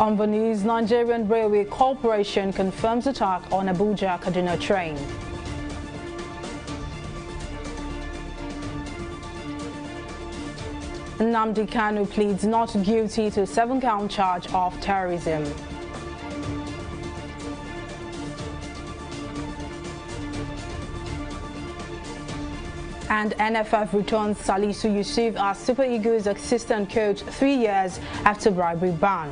On the news, Nigerian Railway Corporation confirms attack on Abuja-Kaduna train. Nnamdi Kanu pleads not guilty to 7-count charge of terrorism. And NFF returns Salisu Yusuf as Super Eagles assistant coach 3 years after bribery ban.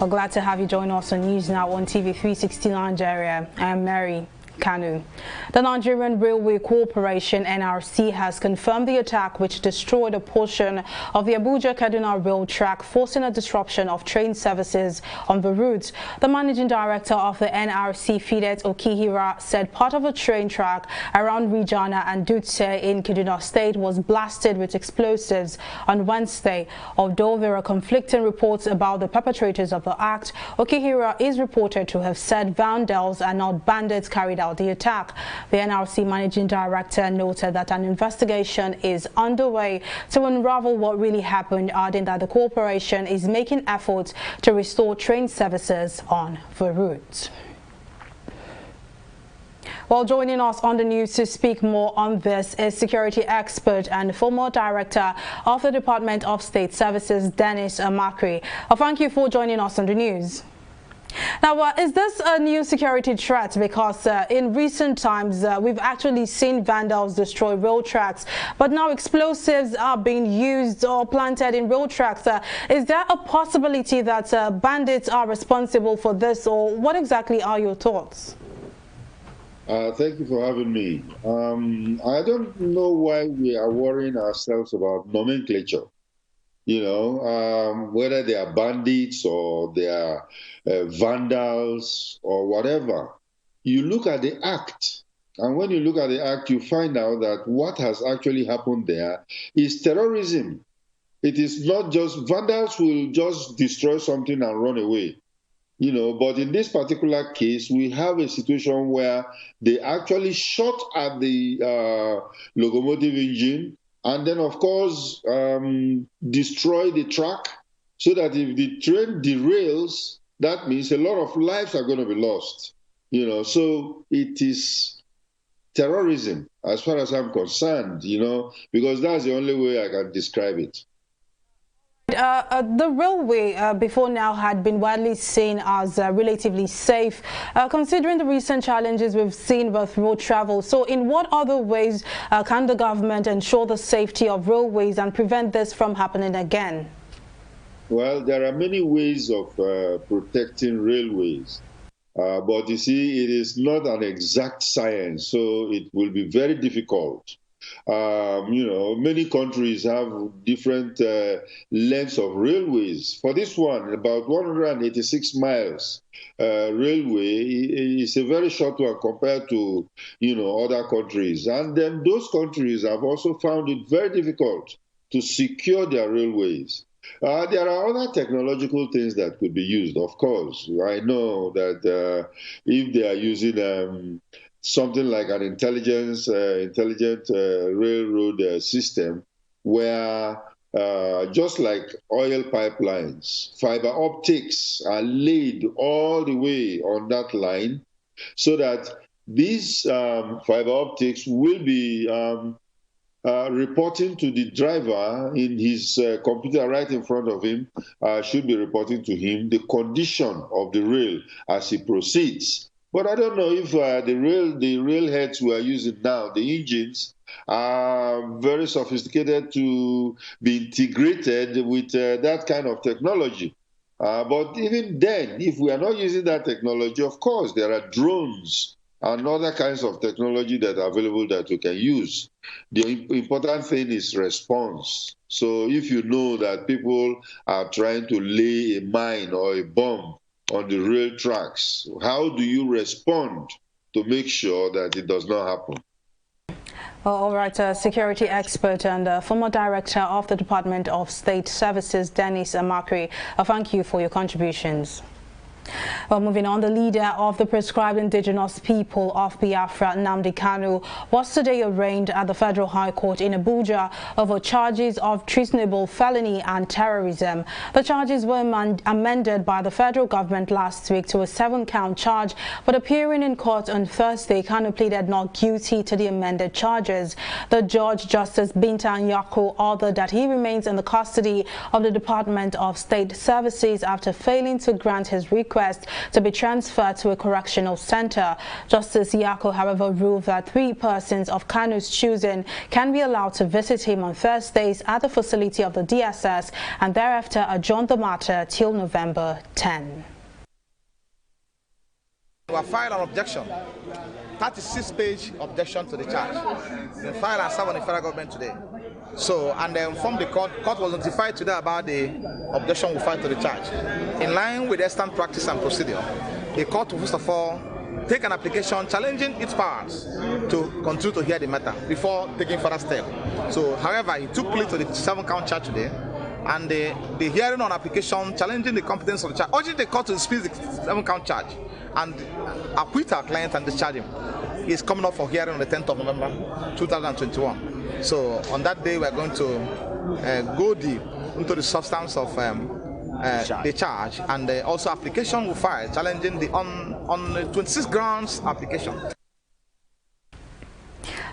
We're glad to have you join us on News Now on TV360 Nigeria. I'm Mary Kanu. The Nigerian Railway Corporation (NRC) has confirmed the attack which destroyed a portion of the Abuja-Kaduna rail track, forcing a disruption of train services on the route. The managing director of the NRC, Fidet Okihira, said part of a train track around Rijana and Dutse in Kaduna State was blasted with explosives on Wednesday. Although there are conflicting reports about the perpetrators of the act, Okihira is reported to have said vandals and not bandits carried out the attack. The NRC managing director noted that an investigation is underway to unravel what really happened, adding that the corporation is making efforts to restore train services on the route. Well, joining us on the news to speak more on this is security expert and former director of the Department of State Services, Dennis Amakri. Thank you for joining us on the news. Now, is this a new security threat? Because in recent times, we've actually seen vandals destroy rail tracks, but now explosives are being used or planted in rail tracks. Is there a possibility that bandits are responsible for this, or what exactly are your thoughts? Thank you for having me. I don't know why we are worrying ourselves about nomenclature. You know, whether they are bandits or they are vandals or whatever. You look at the act, and when you look at the act, you find out that what has actually happened there is terrorism. It is not just vandals will just destroy something and run away. You know, but in this particular case, we have a situation where they actually shot at the locomotive engine, and then, of course, destroy the track, so that if the train derails, that means a lot of lives are going to be lost. You know, so it is terrorism as far as I'm concerned, you know, because that's the only way I can describe it. The railway before now had been widely seen as relatively safe, considering the recent challenges we've seen with road travel. So in what other ways can the government ensure the safety of railways and prevent this from happening again? Well, there are many ways of protecting railways, but you see, it is not an exact science, so it will be very difficult. You know, many countries have different lengths of railways. For this one, about 186 miles railway is a very short one compared to, you know, other countries. And then those countries have also found it very difficult to secure their railways. There are other technological things that could be used, of course. I know that if they are using something like an intelligent railroad system, where just like oil pipelines, fiber optics are laid all the way on that line, so that these fiber optics will be reporting to the driver in his computer right in front of him, should be reporting to him the condition of the rail as he proceeds. But I don't know if the rail heads we are using now, the engines, are very sophisticated to be integrated with that kind of technology. But even then, if we are not using that technology, of course, there are drones and other kinds of technology that are available that we can use. The important thing is response. So if you know that people are trying to lay a mine or a bomb on the rail tracks, how do you respond to make sure that it does not happen? All right, security expert and former director of the Department of State Services, Dennis Amakri, thank you for your contributions. Well, moving on, the leader of the proscribed indigenous people of Biafra, Nnamdi Kanu, was today arraigned at the Federal High Court in Abuja over charges of treasonable felony and terrorism. The charges were amended by the federal government last week to a 7-count charge, but appearing in court on Thursday, Kanu pleaded not guilty to the amended charges. The judge, Justice Binta Nyako, ordered that he remains in the custody of the Department of State Services after failing to grant his request to be transferred to a correctional center. Justice Yako, however, ruled that 3 persons of Kanu's choosing can be allowed to visit him on Thursdays at the facility of the DSS and thereafter adjourned the matter till November 10. We have filed an objection, 36-page objection to the charge. We filed and served on the federal government today. So, and then from the court was notified today about the objection we filed to the charge. In line with Eastern practice and procedure, the court will first of all take an application challenging its powers to continue to hear the matter before taking further steps. So, however, he took plea to the 7-count charge today, and the hearing on application challenging the competence of the charge, urging the court to dismiss the 7-count charge and acquit our client and discharge him, is coming up for hearing on the 10th of November 2021. So on that day, we are going to go deep into the substance of the charge, and also application will file challenging the on 26 grounds application.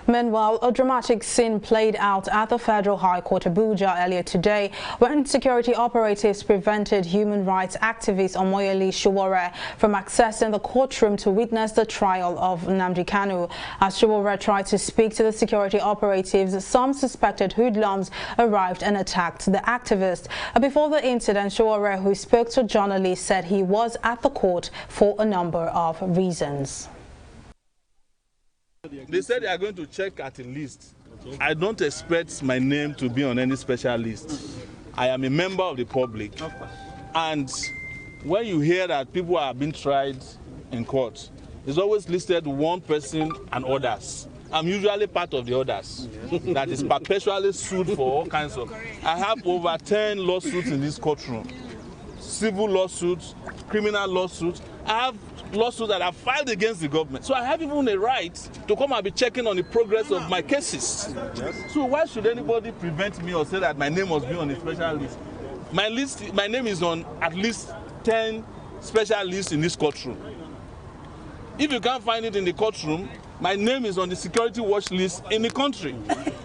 Meanwhile, a dramatic scene played out at the Federal High Court Abuja earlier today when security operatives prevented human rights activist Omoyele Sowore from accessing the courtroom to witness the trial of Nnamdi Kanu. As Sowore tried to speak to the security operatives, some suspected hoodlums arrived and attacked the activist. Before the incident, Sowore, who spoke to journalists, said he was at the court for a number of reasons. They said they are going to check at a list. I don't expect my name to be on any special list. I am a member of the public. And when you hear that people are being tried in court, it's always listed one person and others. I'm usually part of the others. That is perpetually sued for all kinds of. I have over 10 lawsuits in this courtroom. Civil lawsuits, criminal lawsuits. I have lawsuits that are filed against the government. So I have even a right to come and be checking on the progress of my cases. Yes. So why should anybody prevent me or say that my name must be on a special list? My name is on at least 10 special lists in this courtroom. If you can't find it in the courtroom, my name is on the security watch list in the country.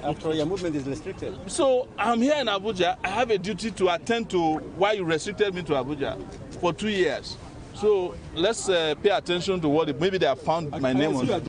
After your movement is restricted. So I'm here in Abuja. I have a duty to attend to why you restricted me to Abuja for 2 years. So let's pay attention to what maybe they have found my name on.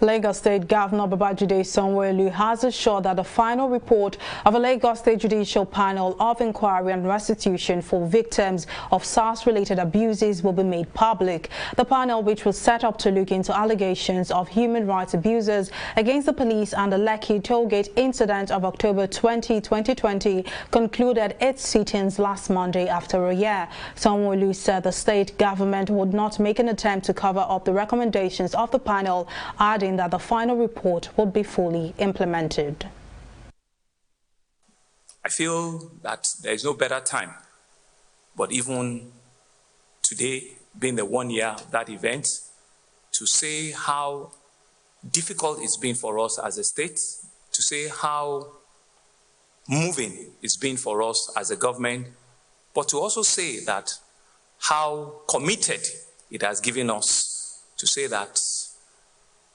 Lagos State Governor Babajide Sanwo-Olu has assured that the final report of a Lagos State Judicial Panel of Inquiry and Restitution for victims of SARS-related abuses will be made public. The panel, which was set up to look into allegations of human rights abuses against the police and the Lekki tollgate incident of October 20, 2020, concluded its sittings last Monday after a year. Sanwo-Olu said the state government would not make an attempt to cover up the recommendations of the panel, adding that the final report would be fully implemented. I feel that there is no better time, but even today, being the 1 year of that event, to say how difficult it's been for us as a state, to say how moving it's been for us as a government, but to also say that how committed it has given us to say that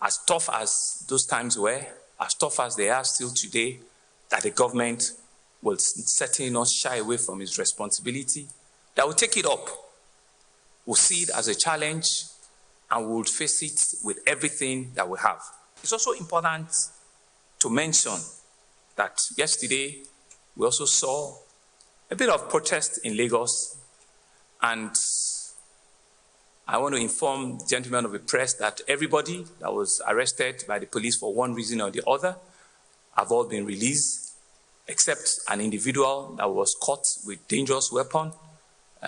as tough as those times were, as tough as they are still today, that the government will certainly not shy away from its responsibility, that will take it up, will see it as a challenge, and will face it with everything that we have. It's also important to mention that yesterday we also saw a bit of protest in Lagos, and I want to inform the gentlemen of the press that everybody that was arrested by the police for one reason or the other have all been released, except an individual that was caught with dangerous weapon.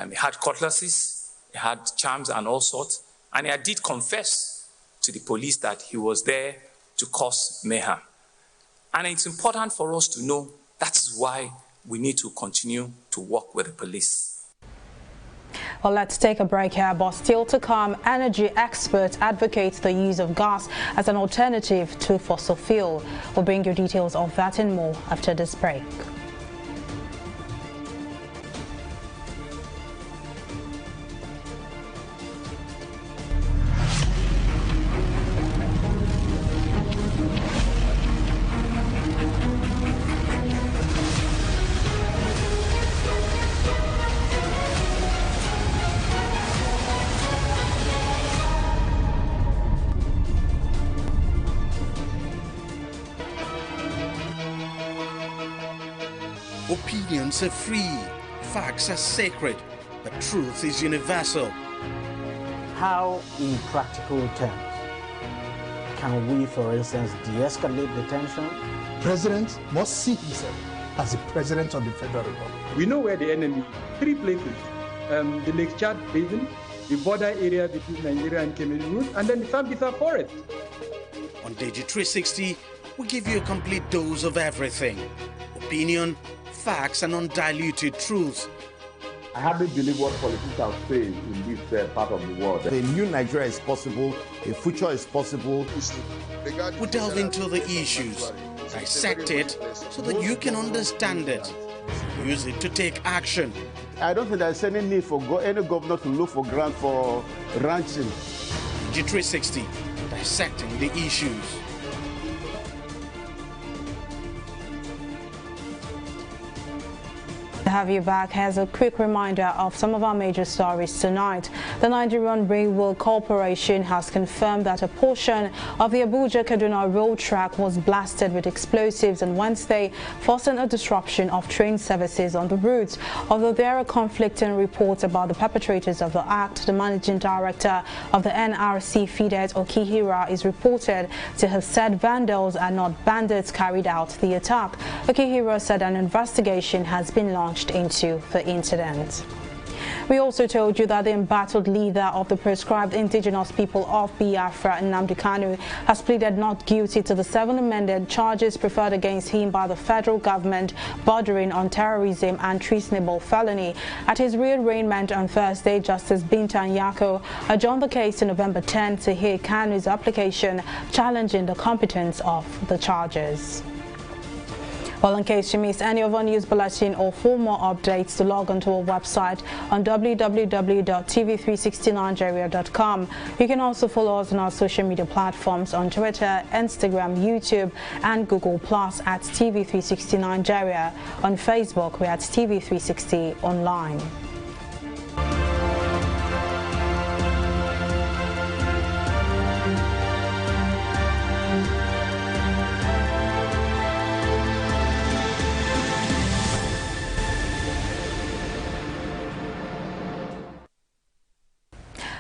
He had cutlasses, he had charms and all sorts, and he did confess to the police that he was there to cause mayhem. And it's important for us to know that's why we need to continue to work with the police. Well, let's take a break here, but still to come, energy experts advocate the use of gas as an alternative to fossil fuel. We'll bring you details of that and more after this break. Opinions are free, facts are sacred, but truth is universal. How, in practical terms, can we, for instance, de-escalate the tension? President must see himself as the President of the Federal Republic. We know where the enemy is. 3 places. The Lake Chad Basin, the border area between Nigeria and Cameroon, and then the Sambisa Forest. On TV360, we give you a complete dose of everything. Opinion, facts, and undiluted truth. I hardly believe what politicians are saying in this part of the world. A new Nigeria is possible, a future is possible. We delve into the issues, dissect it so that you can understand it, use it to take action. I don't think there's any need for any governor to look for grants for ranching. TV360, dissecting the issues. To have you back, has a quick reminder of some of our major stories tonight. The Nigerian Railway Corporation has confirmed that a portion of the Abuja-Kaduna road track was blasted with explosives on Wednesday, forcing a disruption of train services on the route. Although there are conflicting reports about the perpetrators of the act, the managing director of the NRC, Fidet Okihira, is reported to have said vandals and not bandits carried out the attack. Okihira said an investigation has been launched into the incident. We also told you that the embattled leader of the proscribed indigenous people of Biafra, Nnamdi Kanu, has pleaded not guilty to the 7 amended charges preferred against him by the federal government bordering on terrorism and treasonable felony. At his rearraignment on Thursday, Justice Binta Nyako adjourned the case to November 10 to hear Kanu's application challenging the competence of the charges. Well, in case you missed any of our news bulletin or for more updates, to log onto our website on www.tv360nigeria.com. You can also follow us on our social media platforms on Twitter, Instagram, YouTube, and Google Plus at TV360 Nigeria. On Facebook, we're at TV360 Online.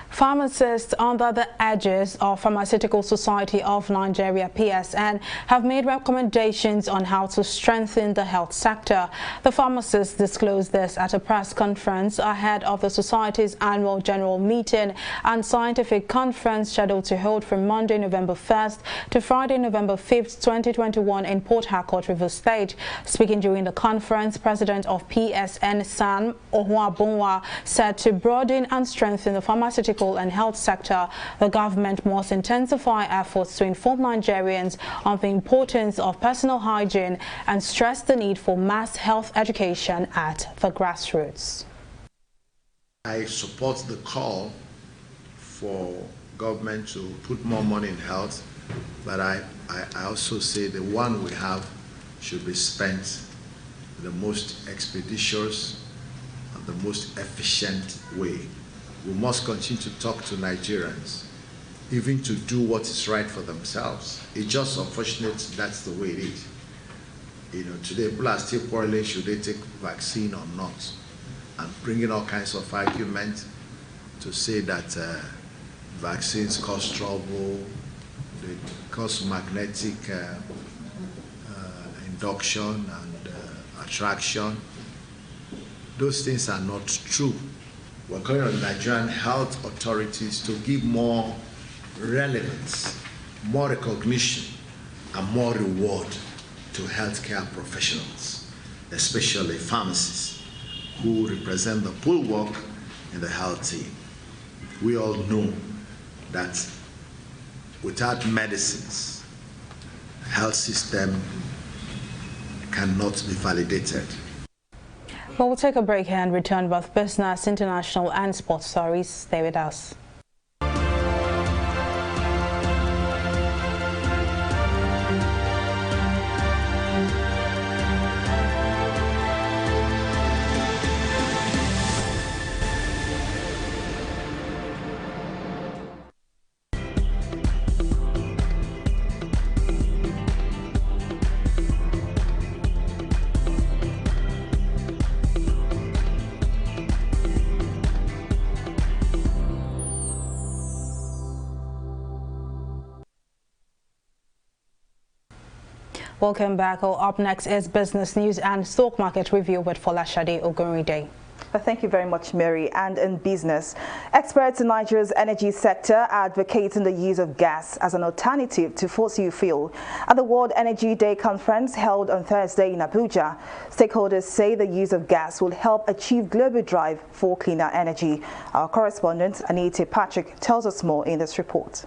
Pharmacists under the edges of Pharmaceutical Society of Nigeria (PSN) have made recommendations on how to strengthen the health sector. The pharmacists disclosed this at a press conference ahead of the Society's annual general meeting and scientific conference scheduled to hold from Monday, November 1st to Friday, November 5th, 2021 in Port Harcourt, Rivers State. Speaking during the conference, President of PSN, Sam Ohuabunwa, said to broaden and strengthen the pharmaceutical and health sector, the government must intensify efforts to inform Nigerians on the importance of personal hygiene and stress the need for mass health education at the grassroots. I support the call for government to put more money in health, but I also say the one we have should be spent the most expeditious and the most efficient way. We must continue to talk to Nigerians, even to do what is right for themselves. It's just unfortunate that's the way it is. You know, today people are still quarreling, should they take vaccine or not, and bringing all kinds of arguments to say that vaccines cause trouble, they cause magnetic induction and attraction. Those things are not true. We're calling on the Nigerian health authorities to give more relevance, more recognition, and more reward to healthcare professionals, especially pharmacists, who represent the bulwark in the health team. We all know that without medicines, the health system cannot be validated. Well, we'll take a break here and return with business, international and sports stories. Stay with us. Welcome back. Well, up next is business news and stock market review with Folashade Oguride. Thank you very much, Mary. And in business, experts in Nigeria's energy sector are advocating the use of gas as an alternative to fossil fuel. At the World Energy Day conference held on Thursday in Abuja, stakeholders say the use of gas will help achieve global drive for cleaner energy. Our correspondent, Anita Patrick, tells us more in this report.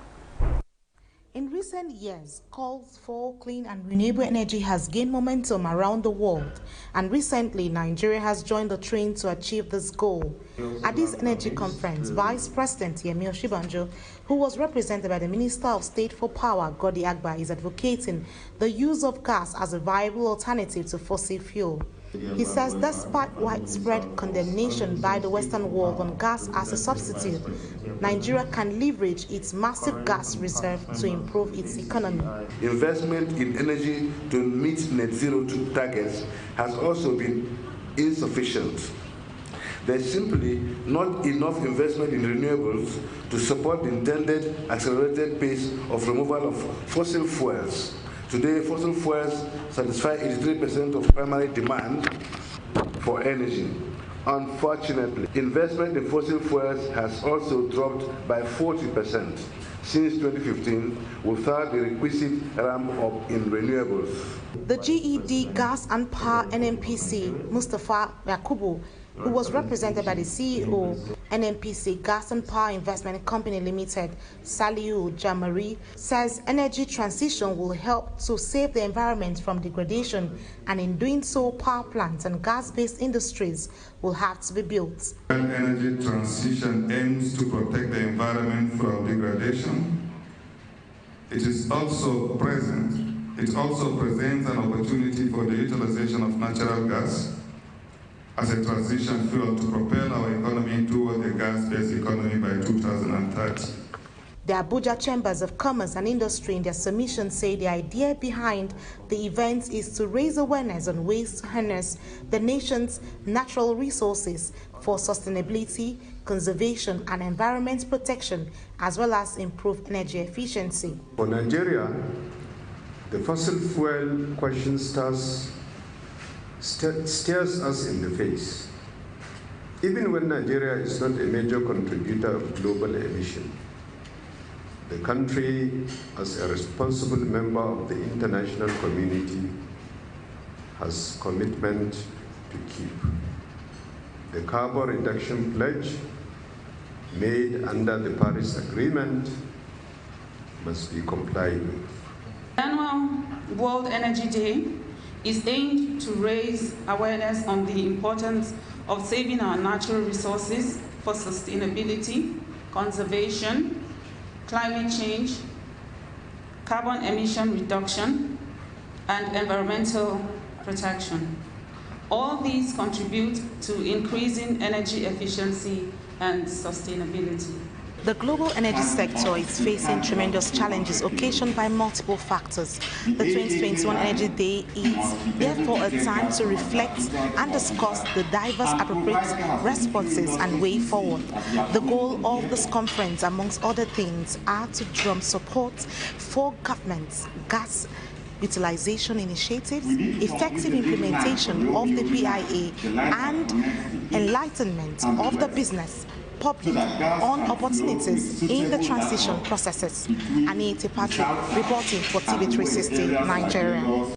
In recent years, calls for clean and renewable energy has gained momentum around the world, and recently Nigeria has joined the train to achieve this goal. At this energy conference, Vice President Yemi Oshibanjo, who was represented by the Minister of State for Power, Godi Agba, is advocating the use of gas as a viable alternative to fossil fuel. He says despite widespread condemnation by the Western world on gas as a substitute, Nigeria can leverage its massive gas reserve to improve its economy. Investment in energy to meet net zero targets has also been insufficient. There's simply not enough investment in renewables to support the intended accelerated pace of removal of fossil fuels. Today, fossil fuels satisfy 83% of primary demand for energy. Unfortunately, investment in fossil fuels has also dropped by 40% since 2015 without the requisite ramp up in renewables. The GED Gas and Power NNPC, Mustafa Yakubu, who was represented by the CEO, NNPC Gas and Power Investment Company Limited, Saliu Jamari, says energy transition will help to save the environment from degradation, and in doing so, power plants and gas-based industries will have to be built. Energy transition aims to protect the environment from degradation. It also presents an opportunity for the utilization of natural gas as a transition fuel to propel our economy toward a gas-based economy by 2030. The Abuja Chambers of Commerce and Industry in their submission say the idea behind the event is to raise awareness on ways to harness the nation's natural resources for sustainability, conservation and environment protection, as well as improve energy efficiency. For Nigeria, the fossil fuel question stares us in the face. Even when Nigeria is not a major contributor of global emission, the country, as a responsible member of the international community, has commitment to keep. The carbon reduction pledge made under the Paris Agreement must be complied with. The annual World Energy Day is aimed to raise awareness on the importance of saving our natural resources for sustainability, conservation, climate change, carbon emission reduction, and environmental protection. All these contribute to increasing energy efficiency and sustainability. The global energy sector is facing tremendous challenges occasioned by multiple factors. The 2021 Energy Day is therefore a time to reflect and discuss the diverse appropriate responses and way forward. The goal of this conference, amongst other things, are to drum support for government's gas utilization initiatives, effective implementation of the BIA, and enlightenment of the business public on opportunities in the transition processes. Anita Patrick reporting for TV360 Nigeria.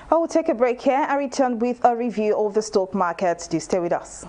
I will take a break here and return with a review of the stock market. Do stay with us.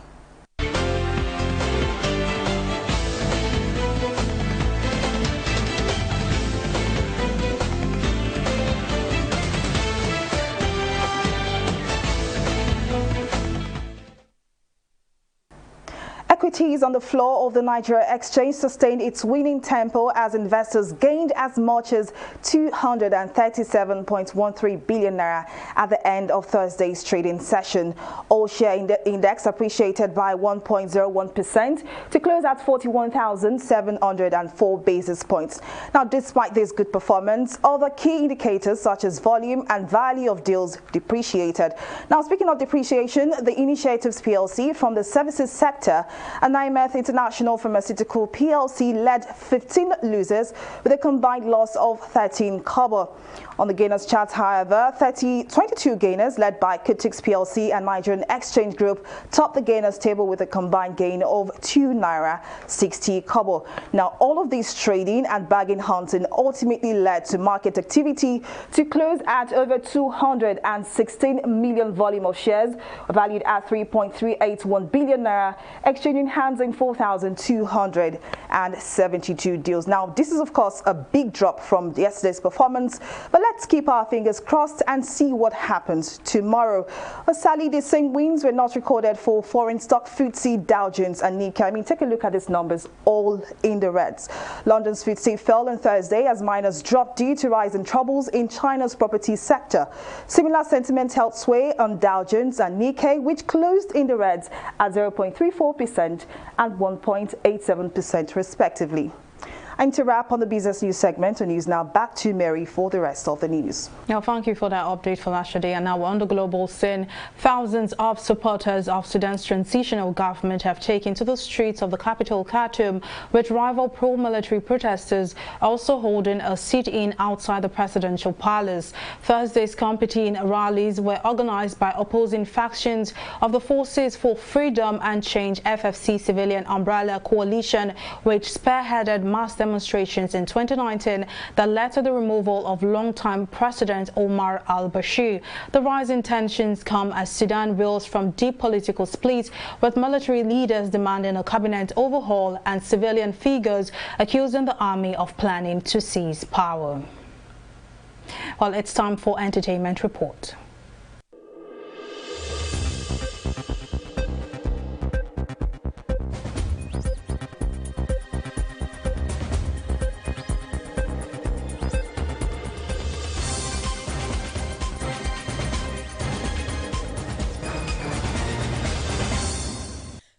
Equities on the floor of the Nigeria Exchange sustained its winning tempo as investors gained as much as 237.13 billion naira at the end of Thursday's trading session. All share index appreciated by 1.01% to close at 41,704 basis points. Now, despite this good performance, other key indicators such as volume and value of deals depreciated. Now, speaking of depreciation, the Initiatives PLC from the services sector and IMF International Pharmaceutical PLC led 15 losers with a combined loss of 13 kobo. On the gainers chart, however, 22 gainers led by Kutix PLC and Nigerian Exchange Group topped the gainers table with a combined gain of 2 naira 60 kobo. Now, all of these trading and bargain hunting ultimately led to market activity to close at over 216 million volume of shares valued at 3.381 billion naira, exchanging hands in 4,272 deals. Now, this is of course a big drop from yesterday's performance, but let's keep our fingers crossed and see what happens tomorrow. Sadly, the same wins were not recorded for foreign stock FTSE, Dow Jones and Nikkei. I mean, take a look at these numbers, all in the reds. London's FTSE fell on Thursday as miners dropped due to rising troubles in China's property sector. Similar sentiment held sway on Dow Jones and Nikkei, which closed in the reds at 0.34% and 1.87% respectively. And to wrap on the business news segment, and news now back to Mary for the rest of the news. Now, thank you for that update for yesterday. And now on the global scene, thousands of supporters of Sudan's transitional government have taken to the streets of the capital, Khartoum, with rival pro-military protesters also holding a sit-in outside the presidential palace. Thursday's competing rallies were organized by opposing factions of the Forces for Freedom and Change FFC civilian umbrella coalition, which spearheaded mass demonstrations in 2019 that led to the removal of longtime President Omar al-Bashir. The rise in tensions come as Sudan reels from deep political splits, with military leaders demanding a cabinet overhaul and civilian figures accusing the army of planning to seize power. Well, it's time for Entertainment Report.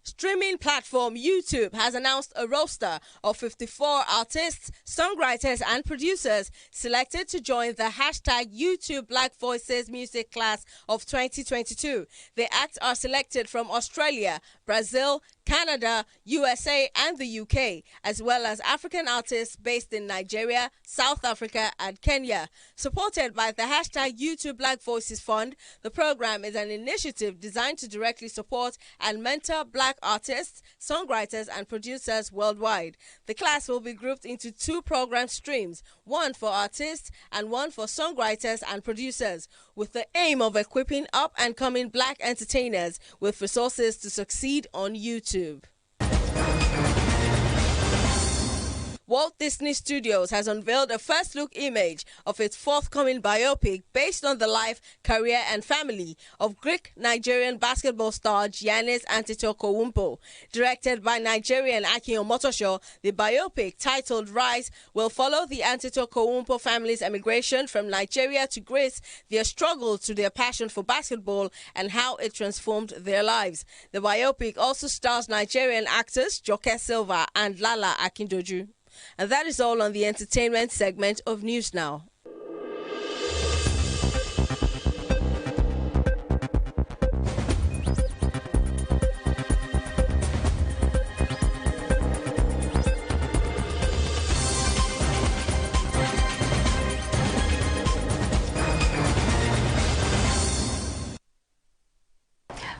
Streaming platform YouTube has announced a roster of 54 artists, songwriters and producers selected to join the #YouTube Black Voices Music Class of 2022. The acts are selected from Australia, Brazil, Canada, USA and the UK, as well as African artists based in Nigeria, South Africa and Kenya. Supported by the #YouTube Black Voices Fund, the program is an initiative designed to directly support and mentor Black artists, songwriters and producers worldwide. The class will be grouped into 2 program streams, one for artists and one for songwriters and producers, with the aim of equipping up-and-coming Black entertainers with resources to succeed on YouTube. Walt Disney Studios has unveiled a first-look image of its forthcoming biopic based on the life, career and family of Greek-Nigerian basketball star Giannis Antetokounmpo. Directed by Nigerian Akin Omotosho, the biopic, titled Rise, will follow the Antetokounmpo family's emigration from Nigeria to Greece, their struggle to their passion for basketball, and how it transformed their lives. The biopic also stars Nigerian actors Joke Silva and Lala Akindoju. And that is all on the entertainment segment of News Now.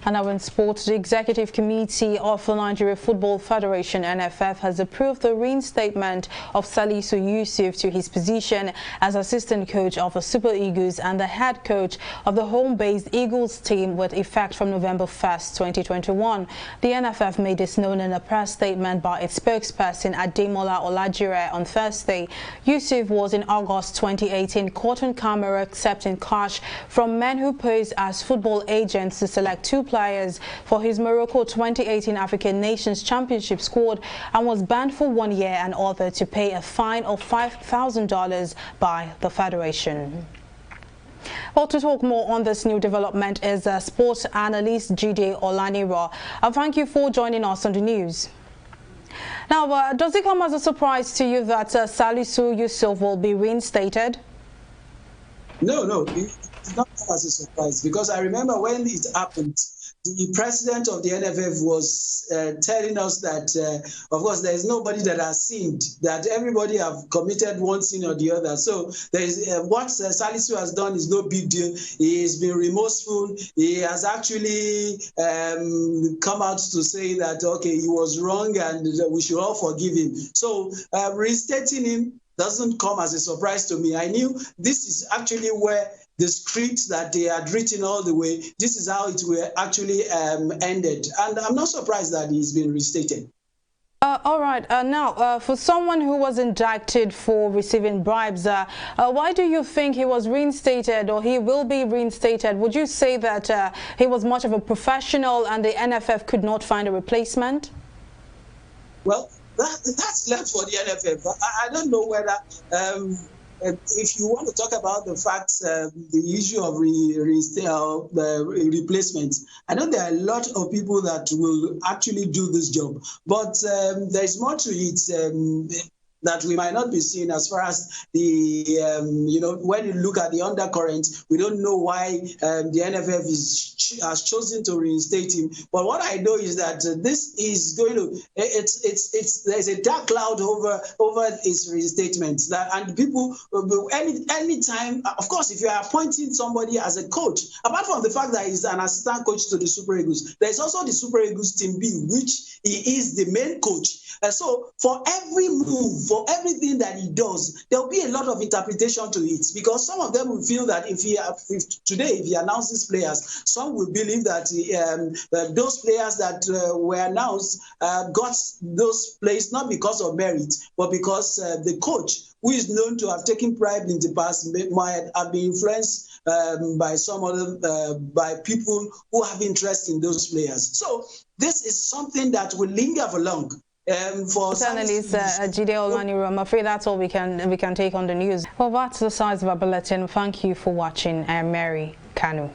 And now in sports, the Executive Committee of the Nigeria Football Federation (NFF) has approved the reinstatement of Salisu Yusuf to his position as assistant coach of the Super Eagles and the head coach of the home-based Eagles team with effect from November 1st, 2021. The NFF made this known in a press statement by its spokesperson Ademola Olajire on Thursday. Yusuf was in August 2018 caught on camera accepting cash from men who posed as football agents to select 2 players players for his Morocco 2018 African Nations Championship squad and was banned for 1 year and ordered to pay a fine of $5,000 by the federation. Well, to talk more on this new development is sports analyst Jide Olaniro. Thank you for joining us on the news. Now, does it come as a surprise to you that Salisu Yusuf will be reinstated? No, it's not as a surprise, because I remember when it happened, the president of the NFF was telling us that, of course, there is nobody that has sinned, that everybody have committed one sin or the other. So there is what Salisu has done is no big deal. He has been remorseful. He has actually come out to say that, okay, he was wrong and we should all forgive him. So reinstating him doesn't come as a surprise to me. I knew this is actually where the script that they had written all the way, this is how it will actually ended. And I'm not surprised that he's been restated. All right. Now, for someone who was indicted for receiving bribes, why do you think he was reinstated, or he will be reinstated? Would you say that he was much of a professional and the NFF could not find a replacement? Well, that's left for the NFF. I don't know whether, if you want to talk about the facts, the issue of replacements, I know there are a lot of people that will actually do this job, but there's more to it that we might not be seeing as far as the, when you look at the undercurrent, we don't know why the NFF has chosen to reinstate him. But what I know is that this is going to, there's a dark cloud over his reinstatement. And people, any time, of course, if you are appointing somebody as a coach, apart from the fact that he's an assistant coach to the Super Eagles, there's also the Super Eagles Team B, which he is the main coach. So for every move, for everything that he does, there will be a lot of interpretation to it, because some of them will feel that if he announces players, some will believe that those players that were announced got those players not because of merit, but because the coach, who is known to have taken pride in the past, might have been influenced by some other by people who have interest in those players. So this is something that will linger for long. For journalist Jide Olaniro, I'm afraid that's all we can take on the news. Well, that's the size of our bulletin. Thank you for watching. I'm Mary Kanu.